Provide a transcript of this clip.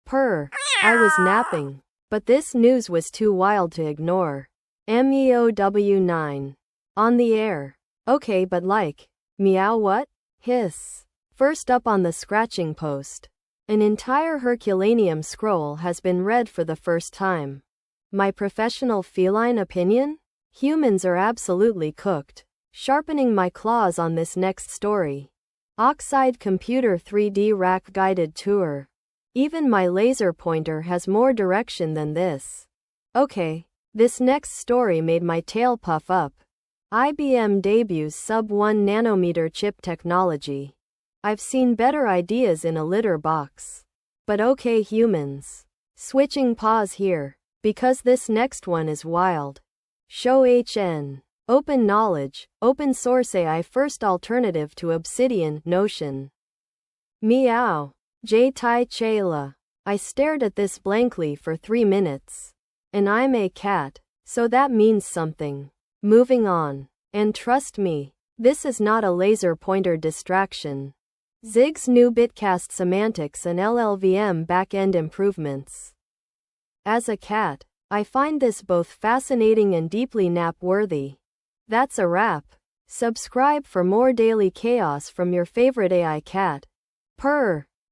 Purr. I was napping. But this news was too wild to ignore. MEOW-9. On the air. Okay, but like, meow what? Hiss. First up on the scratching post. An entire Herculaneum scroll has been read for the first time. My professional feline opinion? Humans are absolutely cooked. Sharpening my claws on this next story. Oxide computer 3D rack guided tour. Even my laser pointer has more direction than this. Okay, this next story made my tail puff up. IBM debuts sub-1 nanometer chip technology. I've seen better ideas in a litter box. But okay, humans. Switching pause here, because this next one is wild. Show HN. OpenKnowledge, open source AI first alternative to Obsidian, Notion. Meow. J. Tai Chela. I stared at this blankly for 3 minutes. And I'm a cat, so that means something. Moving on. And trust me, this is not a laser pointer distraction. Zig's new bitCast semantics and LLVM backend improvements. As a cat, I find this both fascinating and deeply nap-worthy. That's a wrap. Subscribe for more daily chaos from your favorite AI cat. Purr.